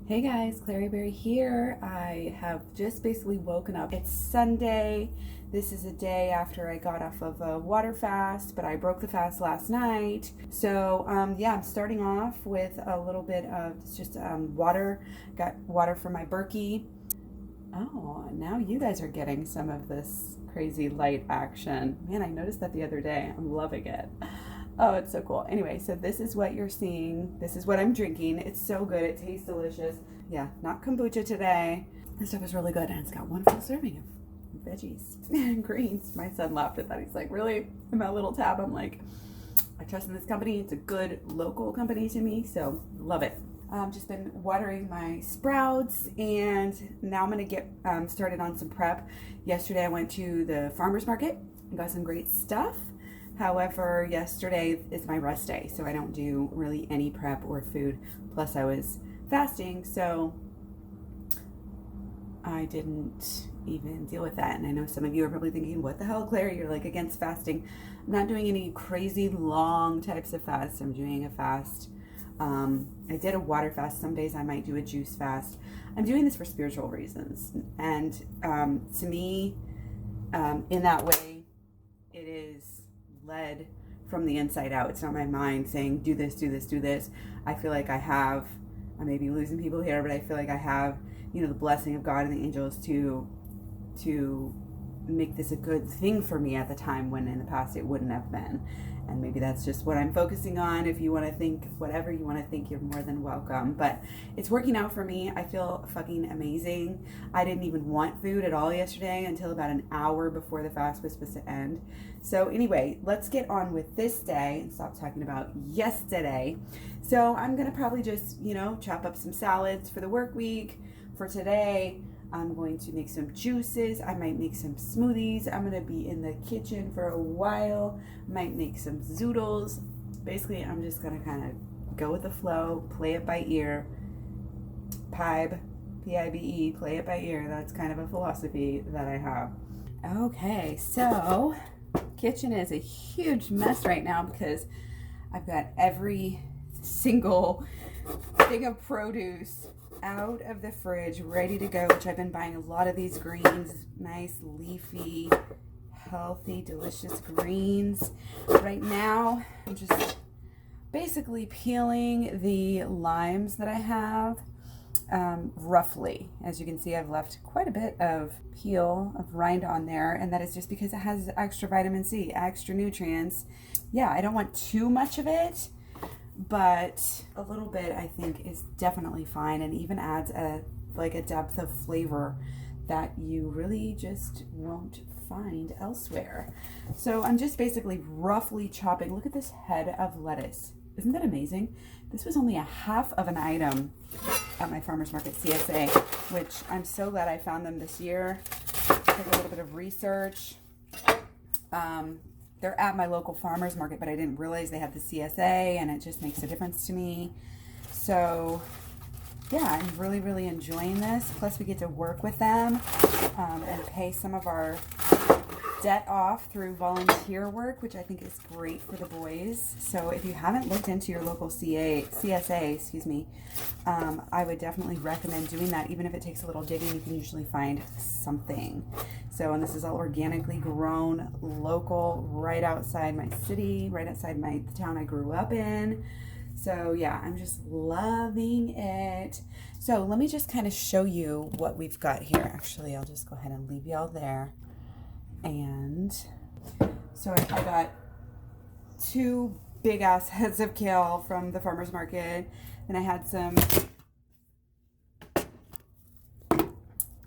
Hey guys, Clary Berry here. I have just basically woken up. It's Sunday. This is a day after I got off of a water fast, but I broke the fast last night. So yeah, I'm starting off with a little bit of just water. Got water for my Berkey. Oh, now you guys are getting some of this crazy light action. Man, I noticed that the other day. I'm loving it. Oh, it's so cool. Anyway, so this is what you're seeing. This is what I'm drinking. It's so good. It tastes delicious. Yeah, not kombucha today. This stuff is really good, and it's got one full serving of veggies and greens. My son laughed at that. He's like, really? In my little tab, I'm like, I trust in this company. It's a good local company to me, so love it. Just been watering my sprouts, and now I'm gonna get started on some prep. Yesterday I went to the farmer's market and got some great stuff. However, yesterday is my rest day, so I don't do really any prep or food. Plus, I was fasting, so I didn't even deal with that. And I know some of you are probably thinking, what the hell, Claire? You're like against fasting. I'm not doing any crazy long types of fasts. I'm doing a fast. I did a water fast. Some days I might do a juice fast. I'm doing this for spiritual reasons. And to me, in that way, it is led from the inside out. It's not my mind saying, do this, do this, do this. I feel like I may be losing people here, but I feel like I have, the blessing of God and the angels to make this a good thing for me at the time when in the past it wouldn't have been. And maybe that's just what I'm focusing on. If you want to think whatever you want to think, you're more than welcome. But it's working out for me. I feel fucking amazing. I didn't even want food at all yesterday until about an hour before the fast was supposed to end. So anyway, let's get on with this day and stop talking about yesterday. So I'm going to probably just, chop up some salads for the work week. For today, I'm going to make some juices. I might make some smoothies. I'm going to be in the kitchen for a while. Might make some zoodles. Basically, I'm just going to kind of go with the flow, play it by ear. PIBE, P-I-B-E, play it by ear. That's kind of a philosophy that I have. Okay, so kitchen is a huge mess right now because I've got every single thing of produce out of the fridge ready to go, which I've been buying a lot of these greens, nice leafy healthy delicious greens. Right now I'm just basically peeling the limes that I have, roughly. As you can see, I've left quite a bit of peel of rind on there, and that is just because it has extra vitamin C, extra nutrients. Yeah, I don't want too much of it, but a little bit I think is definitely fine, and even adds a depth of flavor that you really just won't find elsewhere. So I'm just basically roughly chopping. Look at this head of lettuce. Isn't that amazing? This was only a half of an item at my farmer's market CSA, which I'm so glad I found them this year. Did a little bit of research. They're at my local farmer's market, but I didn't realize they had the CSA, and it just makes a difference to me. So yeah, I'm really, really enjoying this. Plus we get to work with them and pay some of our debt off through volunteer work, which I think is great for the boys. So if you haven't looked into your local CSA, I would definitely recommend doing that. Even if it takes a little digging, you can usually find something. So, and this is all organically grown, local, right outside my city, right outside the town I grew up in. So yeah, I'm just loving it. So let me just kind of show you what we've got here. Actually, I'll just go ahead and leave y'all there. And so I got 2 big ass heads of kale from the farmer's market. Then I had some,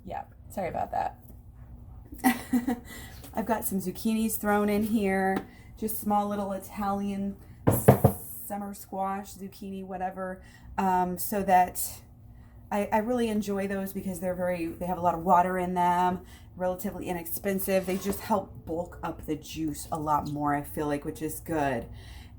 yeah, sorry about that. I've got some zucchinis thrown in here, just small little Italian summer squash, zucchini, whatever, so that I really enjoy those because they have a lot of water in them, relatively inexpensive. They just help bulk up the juice a lot more, I feel like, which is good.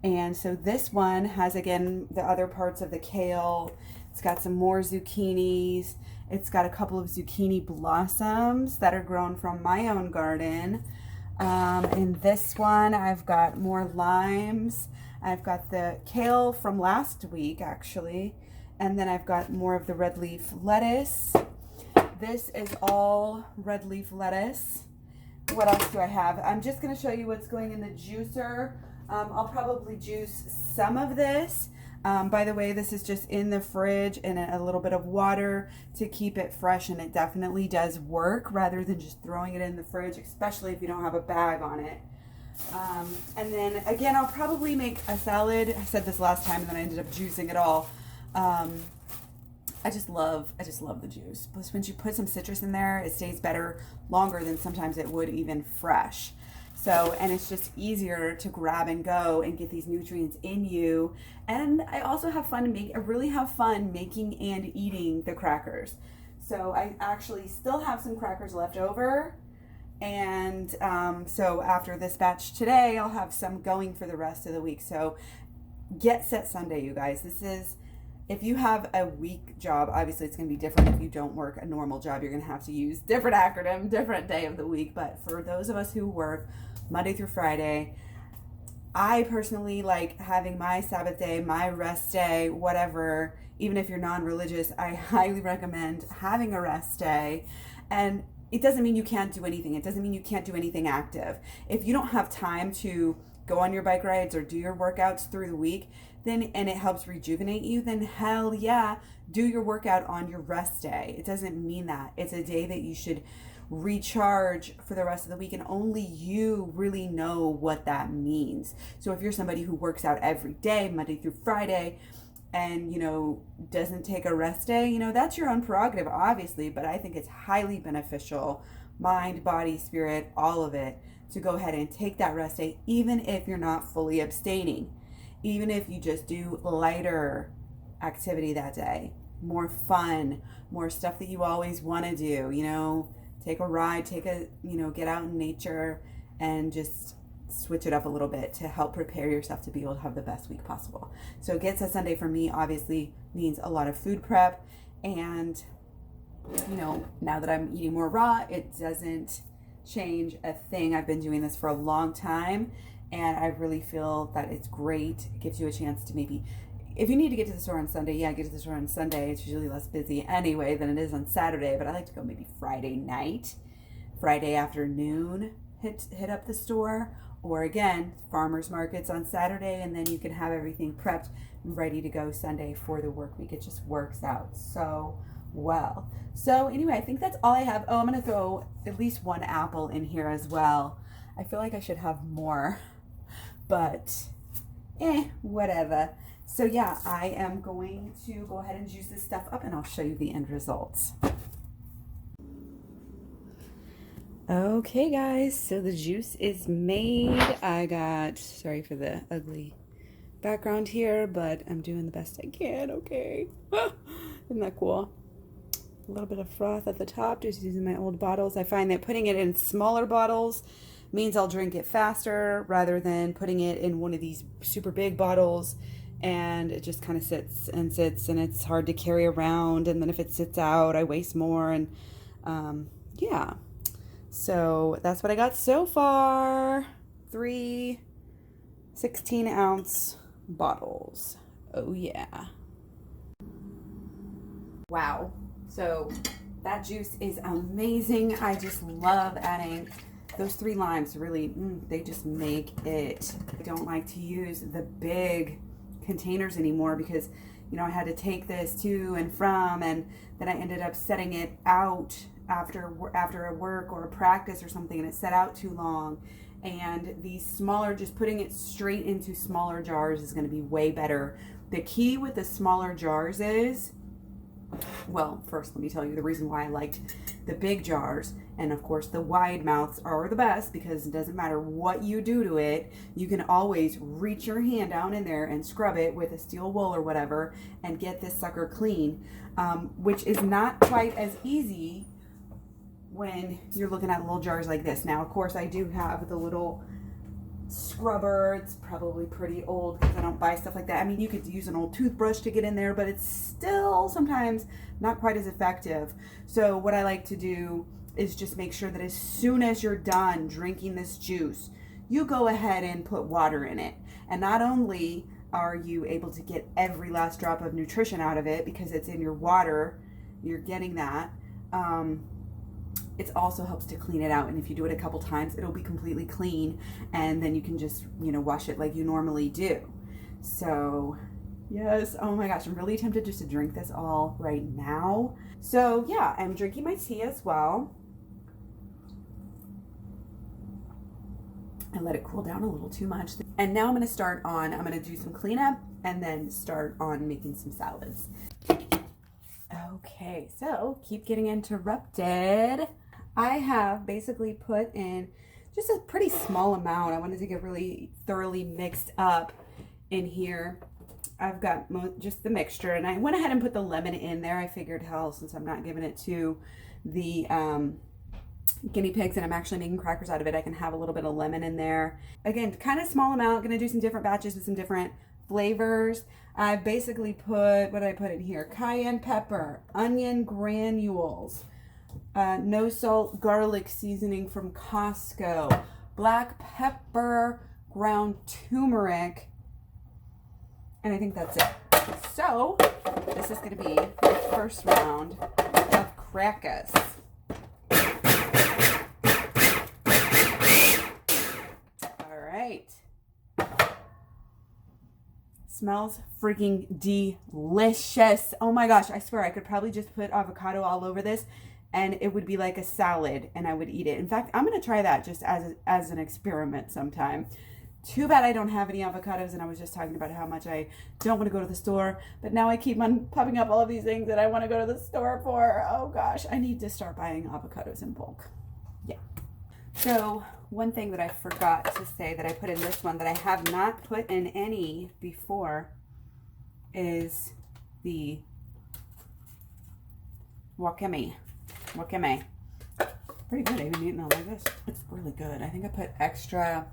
And so this one has, again, the other parts of the kale. It's got some more zucchinis. It's got a couple of zucchini blossoms that are grown from my own garden. In this one, I've got more limes. I've got the kale from last week, actually, And then I've got more of the red leaf lettuce. This is all red leaf lettuce. What else do I have? I'm just going to show you what's going in the juicer. I'll probably juice some of this. By the way, this is just in the fridge in a little bit of water to keep it fresh, and it definitely does work rather than just throwing it in the fridge, especially if you don't have a bag on it. And then again, I'll probably make a salad. I said this last time and then I ended up juicing it all. I just love the juice. Plus, once you put some citrus in there, it stays better longer than sometimes it would even fresh. So, and it's just easier to grab and go and get these nutrients in you. And I also have fun I really have fun making and eating the crackers. So I actually still have some crackers left over. And so after this batch today, I'll have some going for the rest of the week. So Get Set Sunday, you guys. This is, if you have a week job, obviously it's going to be different. If you don't work a normal job, you're going to have to use different acronym, different day of the week. But for those of us who work Monday through Friday, I personally like having my Sabbath day, my rest day, whatever. Even if you're non-religious, I highly recommend having a rest day. And it doesn't mean you can't do anything. It doesn't mean you can't do anything active. If you don't have time to go on your bike rides or do your workouts through the week, then, and it helps rejuvenate you, then hell yeah, do your workout on your rest day. It doesn't mean that. It's a day that you should recharge for the rest of the week, and only you really know what that means. So if you're somebody who works out every day, Monday through Friday, and, you know, doesn't take a rest day, you know, that's your own prerogative, obviously, but I think it's highly beneficial, mind, body, spirit, all of it, to go ahead and take that rest day, even if you're not fully abstaining, even if you just do lighter activity that day, more fun, more stuff that you always want to do, you know, take a ride, get out in nature and just switch it up a little bit to help prepare yourself to be able to have the best week possible. So Get Set Sunday for me obviously means a lot of food prep, and you know, now that I'm eating more raw, it doesn't change a thing. I've been doing this for a long time, and I really feel that it's great. It gives you a chance to maybe, if you need to get to the store on Sunday, yeah, get to the store on Sunday. It's usually less busy anyway than it is on Saturday, but I like to go maybe Friday night, Friday afternoon, hit up the store, or again, farmers markets on Saturday, and then you can have everything prepped and ready to go Sunday for the work week. It just works out so well. So anyway, I think that's all I have. Oh, I'm going to throw at least one apple in here as well. I feel like I should have more, but whatever. So yeah, I am going to go ahead and juice this stuff up, and I'll show you the end results. Okay guys, so the juice is made. I got, sorry for the ugly background here, but I'm doing the best I can, okay? Isn't that cool? A little bit of froth at the top, just using my old bottles. I find that putting it in smaller bottles means I'll drink it faster rather than putting it in one of these super big bottles, and it just kind of sits and it's hard to carry around, and then if it sits out, I waste more, and yeah. So that's what I got so far. 3 16-ounce bottles. Oh yeah. Wow. So that juice is amazing. I just love adding those 3 limes. Really, they just make it. I don't like to use the big containers anymore because, you know, I had to take this to and from, and then I ended up setting it out after a work or a practice or something, and it set out too long. And these smaller, just putting it straight into smaller jars is going to be way better. The key with the smaller jars is, well, first let me tell you the reason why I liked the big jars. And of course the wide mouths are the best, because it doesn't matter what you do to it, you can always reach your hand down in there and scrub it with a steel wool or whatever and get this sucker clean, which is not quite as easy when you're looking at little jars like this. Now, of course, I do have the little scrubber. It's probably pretty old because I don't buy stuff like that. I mean, you could use an old toothbrush to get in there, but it's still sometimes not quite as effective. So what I like to do is just make sure that as soon as you're done drinking this juice, you go ahead and put water in it. And not only are you able to get every last drop of nutrition out of it because it's in your water. You're getting that. It also helps to clean it out, and if you do it a couple times, it'll be completely clean, and then you can just, you know, wash it like you normally do. So yes, oh my gosh, I'm really tempted just to drink this all right now. So yeah, I'm drinking my tea as well. I let it cool down a little too much. And now I'm going to do some cleanup and then start on making some salads. Okay, so keep getting interrupted. I have basically put in just a pretty small amount. I wanted to get really thoroughly mixed up in here. I've got just the mixture, and I went ahead and put the lemon in there. I figured, hell, since I'm not giving it to the guinea pigs and I'm actually making crackers out of it, I can have a little bit of lemon in there. Again, kind of small amount. Going to do some different batches with some different flavors. I basically put, what did I put in here? Cayenne pepper, onion granules, no salt garlic seasoning from Costco, black pepper, ground turmeric, and I think that's it. So this is going to be the first round of crackers. All right. Smells freaking delicious. Oh my gosh, I swear I could probably just put avocado all over this and it would be like a salad and I would eat it. In fact, I'm going to try that just as an experiment sometime. Too bad I don't have any avocados, and I was just talking about how much I don't want to go to the store, but now I keep on popping up all of these things that I want to go to the store for. Oh gosh, I need to start buying avocados in bulk. Yeah. So one thing that I forgot to say that I put in this one that I have not put in any before is the wakame. Pretty good. I've been eating it like this. It's really good. I think I put extra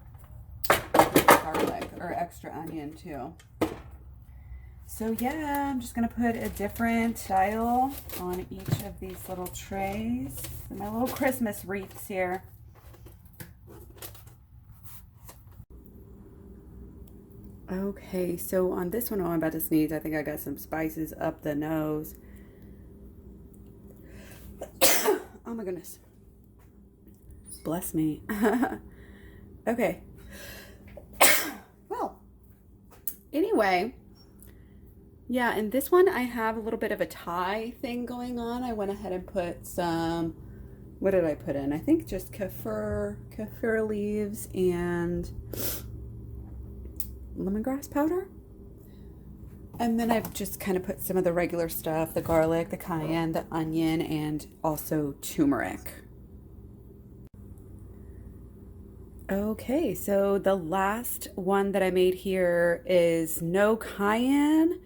garlic or extra onion too. So yeah, I'm just gonna put a different style on each of these little trays. And my little Christmas wreaths here. Okay, so on this one, I'm about to sneeze. I think I got some spices up the nose. Oh my goodness. Bless me. Okay. Well, anyway, yeah, in this one I have a little bit of a Thai thing going on. I went ahead and put some, what did I put in? I think just kaffir leaves and lemongrass powder. And then I've just kind of put some of the regular stuff, the garlic, the cayenne, the onion, and also turmeric. Okay, so the last one that I made here is no cayenne,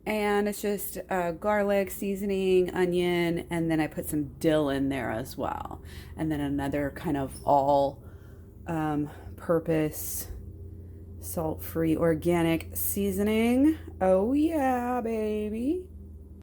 and it's just garlic, seasoning, onion, and then I put some dill in there as well. And then another kind of all purpose salt-free organic seasoning. Oh yeah, baby.